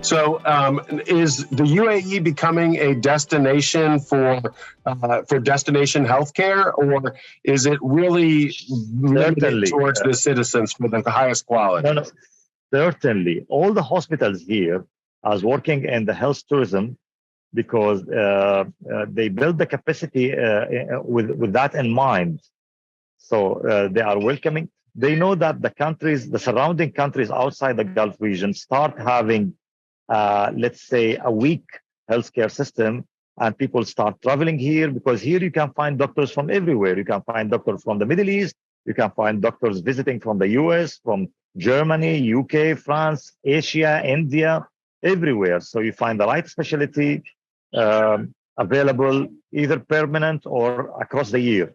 So, is the UAE becoming a destination for destination healthcare, or is it really limited Certainly. towards the citizens for the highest quality? No, no, certainly. All the hospitals here are working in the health tourism because they build the capacity with that in mind. So they are welcoming. They know that the countries, the surrounding countries outside the Gulf region, start having, let's say, a weak healthcare system, and people start traveling here because here you can find doctors from everywhere. You can find doctors from the Middle East. You can find doctors visiting from the US, from Germany, UK, France, Asia, India, everywhere. So you find the right specialty available either permanent or across the year.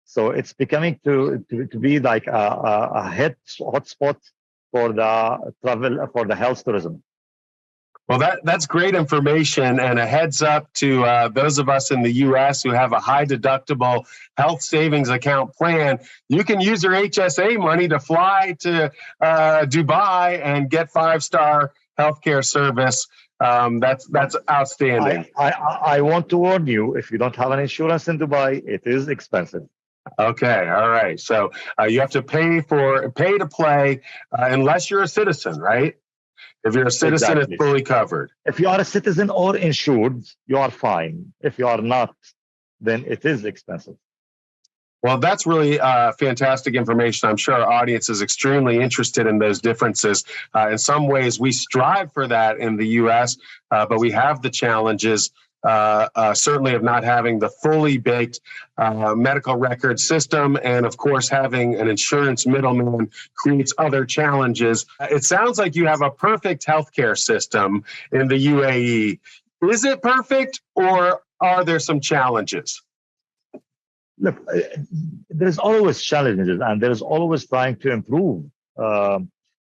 So it's becoming to be like a hotspot for the travel, for the health tourism. Well, that's great information, and a heads up to those of us in the U.S. who have a high deductible health savings account plan. You can use your HSA money to fly to Dubai and get 5-star healthcare service. That's outstanding. I want to warn you: if you don't have an insurance in Dubai, it is expensive. Okay, all right. So you have to pay to play unless you're a citizen, right? If you're a citizen, Exactly. It's fully covered. If you are a citizen or insured, you are fine. If you are not, then it is expensive. Well, that's really fantastic information. I'm sure our audience is extremely interested in those differences. In some ways, we strive for that in the U.S., but we have the challenges certainly of not having the fully baked medical record system. And of course, having an insurance middleman creates other challenges. It sounds like you have a perfect healthcare system in the UAE. Is it perfect, or are there some challenges? Look, there's always challenges, and there's always trying to improve.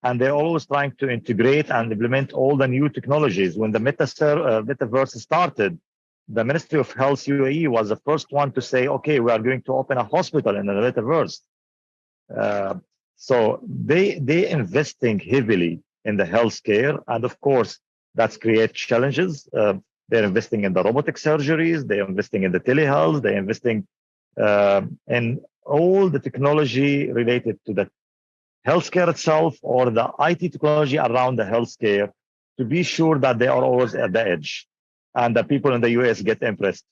And they're always trying to integrate and implement all the new technologies. When the metaverse started, the Ministry of Health UAE was the first one to say, okay, we are going to open a hospital in the metaverse. So they investing heavily in the healthcare, and of course, that's create challenges. They're investing in the robotic surgeries, they're investing in the telehealth, they're investing in all the technology related to the healthcare itself or the IT technology around the healthcare to be sure that they are always at the edge and the people in the US get impressed.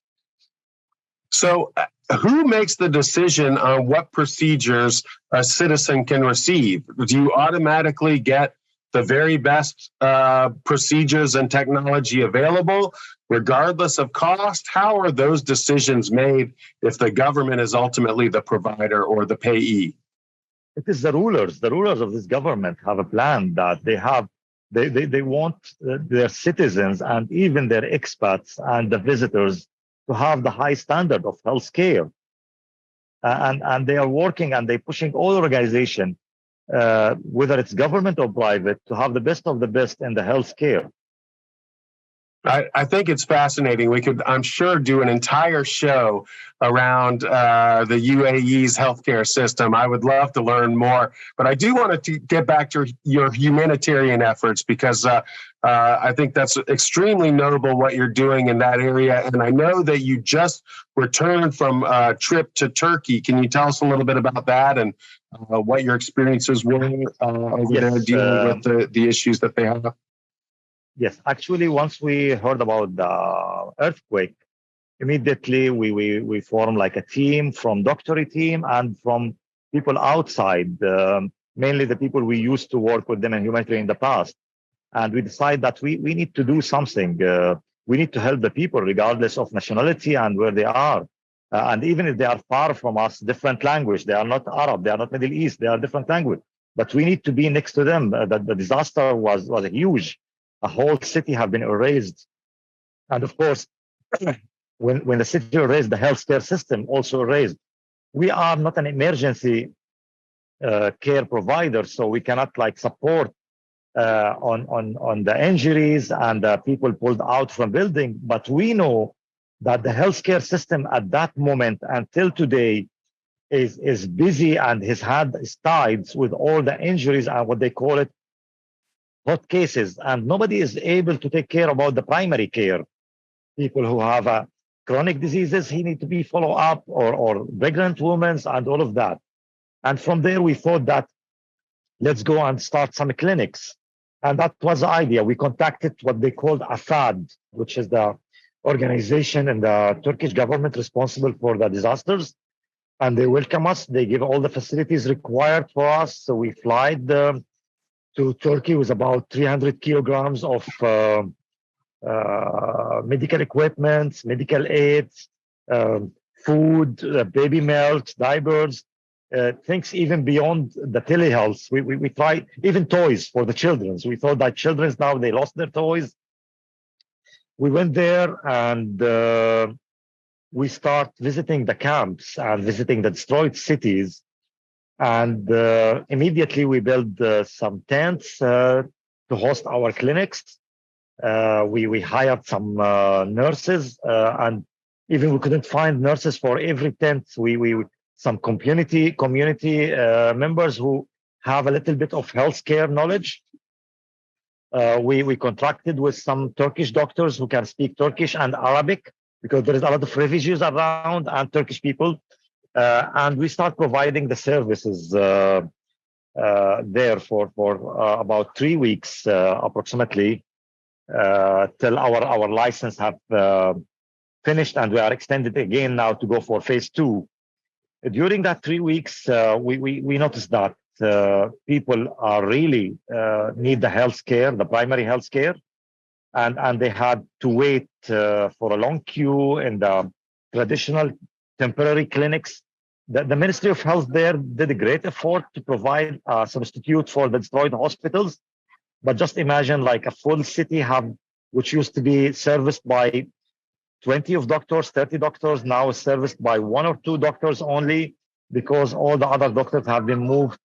So who makes the decision on what procedures a citizen can receive? Do you automatically get the very best procedures and technology available, regardless of cost? How are those decisions made if the government is ultimately the provider or the payee? It is the rulers. The rulers of this government have a plan that they want their citizens and even their expats and the visitors to have the high standard of healthcare. And they are working and they're pushing all organizations, whether it's government or private, to have the best of the best in the healthcare. I think it's fascinating. We could, I'm sure, do an entire show around the UAE's healthcare system. I would love to learn more, but I do want to get back to your humanitarian efforts because I think that's extremely notable what you're doing in that area. And I know that you just returned from a trip to Turkey. Can you tell us a little bit about that and what your experiences were over there dealing with the issues that they have? Yes, actually, once we heard about the earthquake, immediately we formed like a team from Doctory team and from people outside, mainly the people we used to work with them in humanitarian in the past. And we decided that we need to do something. We need to help the people regardless of nationality and where they are. And even if they are far from us, different language, they are not Arab, they are not Middle East, they are different language. But we need to be next to them. The disaster was huge. A whole city have been erased. And of course, when the city erased, the healthcare system also erased. We are not an emergency care provider, so we cannot like support on the injuries and people pulled out from building. But we know that the healthcare system at that moment until today is busy and has had tides with all the injuries and what they call it hot cases, and nobody is able to take care about the primary care. People who have chronic diseases, he need to be follow up, or pregnant women and all of that. And from there, we thought that let's go and start some clinics. And that was the idea. We contacted what they called AFAD, which is the organization and the Turkish government responsible for the disasters. And they welcome us. They give all the facilities required for us. So we fly to Turkey with about 300 kilograms of medical equipment, medical aids, food, baby milk, diapers, things even beyond the telehealth. We tried even toys for the children. So we thought that children now they lost their toys. We went there and we start visiting the camps and visiting the destroyed cities. And immediately we built some tents to host our clinics. We hired some nurses, and even we couldn't find nurses for every tent. We some community members who have a little bit of healthcare knowledge. We contracted with some Turkish doctors who can speak Turkish and Arabic, because there is a lot of refugees around and Turkish people, and we start providing the services there for about 3 weeks approximately. Till our license have finished, and we are extended again now to go for phase 2. During that 3 weeks, we noticed that people are really need the health care, the primary health care, and they had to wait for a long queue in the traditional temporary clinics. The Ministry of Health there did a great effort to provide a substitute for the destroyed hospitals. But just imagine like a full city which used to be serviced by 20 of doctors, 30 doctors, now is serviced by 1 or 2 doctors only, because all the other doctors have been moved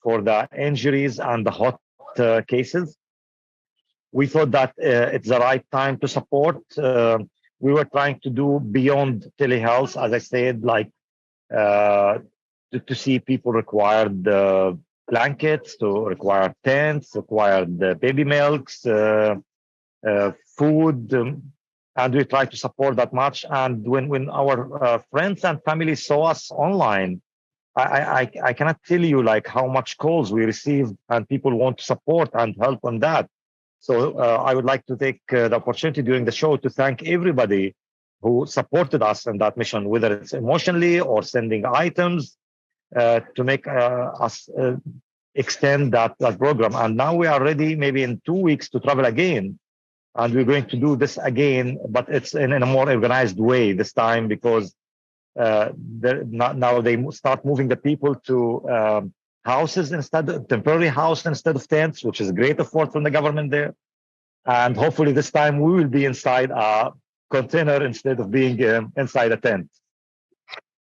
for the injuries and the hot cases. We thought that it's the right time to support. We were trying to do beyond telehealth, as I said, like to see people required blankets, to require tents, required baby milks, food, and we try to support that much. And when our friends and family saw us online, I cannot tell you like how much calls we received, and people want to support and help on that. So I would like to take the opportunity during the show to thank everybody who supported us in that mission, whether it's emotionally or sending items to make us extend that program. And now we are ready, maybe in 2 weeks, to travel again. And we're going to do this again, but it's in a more organized way this time, because now they start moving the people to houses instead of temporary house instead of tents, which is a great effort from the government there. And hopefully this time we will be inside a container instead of being inside a tent.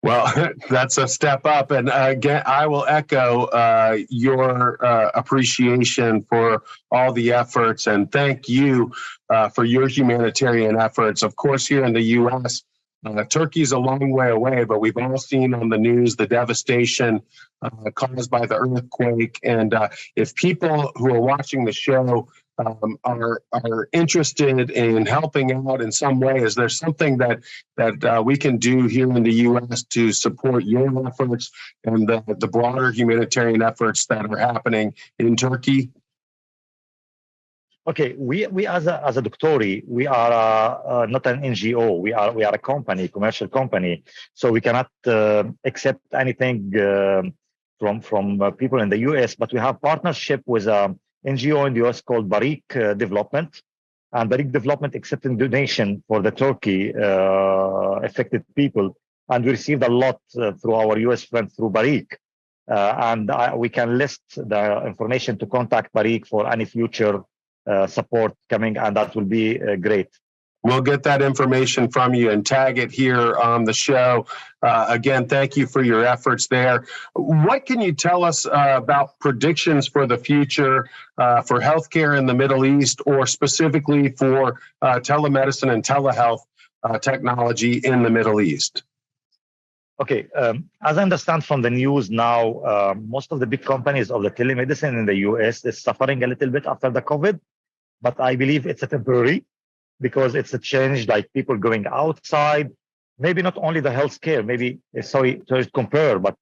Well, that's a step up. And again, I will echo your appreciation for all the efforts, and thank you for your humanitarian efforts. Of course, here in the U.S., Turkey's a long way away, but we've all seen on the news the devastation caused by the earthquake. And if people who are watching the show are interested in helping out in some way, is there something that we can do here in the U.S. to support your efforts and the broader humanitarian efforts that are happening in Turkey? Okay, we as a Doctory, we are not an NGO. We are a company, commercial company, so we cannot accept anything from people in the US. But we have partnership with an NGO in the US called Barik Development, and Barik Development accepting donation for the Turkey affected people, and we received a lot through our US friends through Barik, and we can list the information to contact Barik for any future support coming, and that will be great. We'll get that information from you and tag it here on the show. Again, thank you for your efforts there. What can you tell us about predictions for the future for healthcare in the Middle East, or specifically for telemedicine and telehealth technology in the Middle East? Okay, as I understand from the news now, most of the big companies of the telemedicine in the US is suffering a little bit after the COVID, but I believe it's a temporary because it's a change like people going outside, maybe not only the healthcare, maybe, sorry to compare, but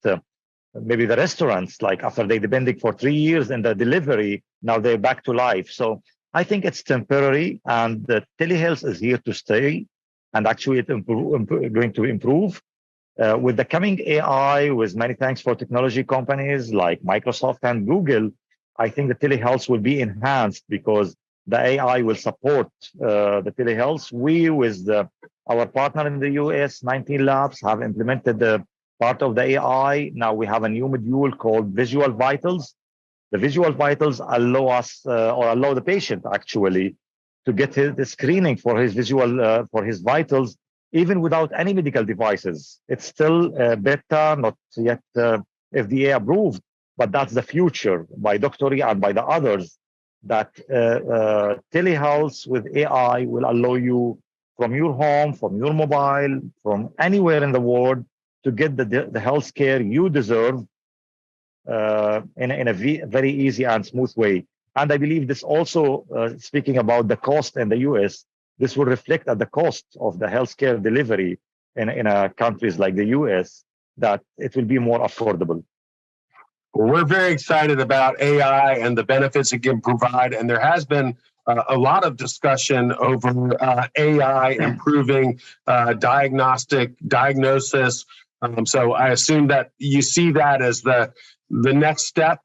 maybe the restaurants, like after they depending for 3 years in the delivery, now they're back to life. So I think it's temporary and the telehealth is here to stay. And actually it's going to improve. With the coming AI, with many thanks for technology companies like Microsoft and Google, I think the telehealth will be enhanced because the AI will support the telehealth. We, with our partner in the US, 19 Labs, have implemented the part of the AI. Now we have a new module called Visual Vitals. The Visual Vitals allow us or allow the patient actually to get the screening for his visual, for his vitals, even without any medical devices. It's still beta, not yet FDA approved, but that's the future by Doctory and by the others, that telehealth with AI will allow you from your home, from your mobile, from anywhere in the world to get the health care you deserve in a very easy and smooth way. And I believe this also, speaking about the cost in the US, this will reflect at the cost of the healthcare delivery in countries like the US, that it will be more affordable. Well, we're very excited about AI and the benefits it can provide. And there has been a lot of discussion over AI improving diagnosis. So I assume that you see that as the next step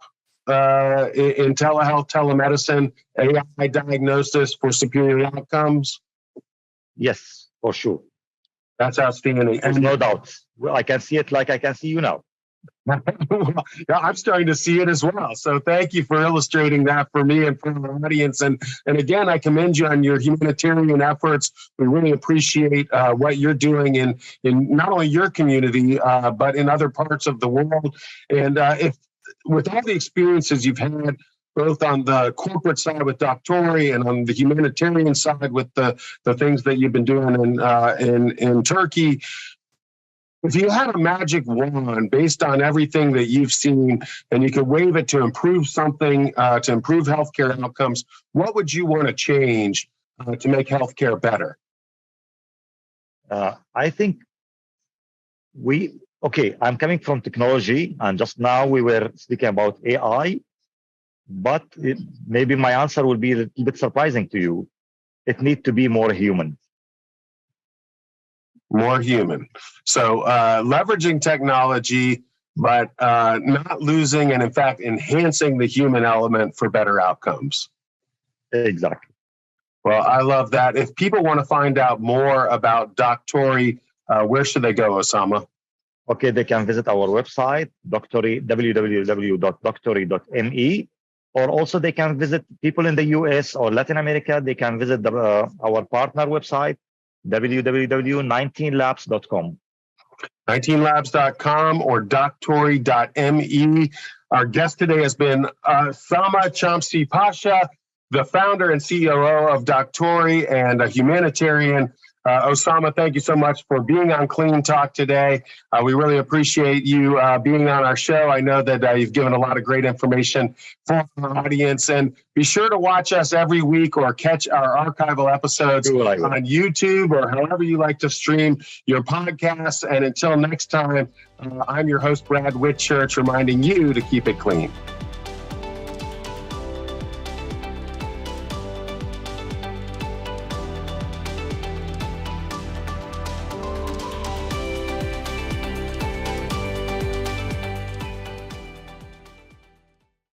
in telehealth, telemedicine, AI diagnosis for superior outcomes. Yes, for sure. That's outstanding. And no doubt. Well, I can see it like I can see you now. Yeah, I'm starting to see it as well. So thank you for illustrating that for me and for the audience. And again, I commend you on your humanitarian efforts. We really appreciate what you're doing in not only your community, but in other parts of the world. And if with all the experiences you've had, both on the corporate side with Doctory and on the humanitarian side with the things that you've been doing in Turkey, if you had a magic wand based on everything that you've seen and you could wave it to improve something, to improve healthcare outcomes, what would you want to change to make healthcare better? I think I'm coming from technology, and just now we were speaking about AI, but maybe my answer will be a little bit surprising to you. It needs to be more human. More human. So leveraging technology, but not losing and in fact enhancing the human element for better outcomes. Exactly. Well, I love that. If people want to find out more about Doctory, where should they go, Osama? Okay, they can visit our website, www.doctory.me, or also they can visit people in the US or Latin America. They can visit our partner website, www.19labs.com. 19labs.com or doctory.me. Our guest today has been Osama Chamsi Pasha, the founder and COO of Doctory and a humanitarian. Osama, thank you so much for being on Clean Talk today. We really appreciate you being on our show. I know that you've given a lot of great information for our audience. And be sure to watch us every week or catch our archival episodes on YouTube or however you like to stream your podcasts. And until next time, I'm your host, Brad Whitchurch, reminding you to keep it clean.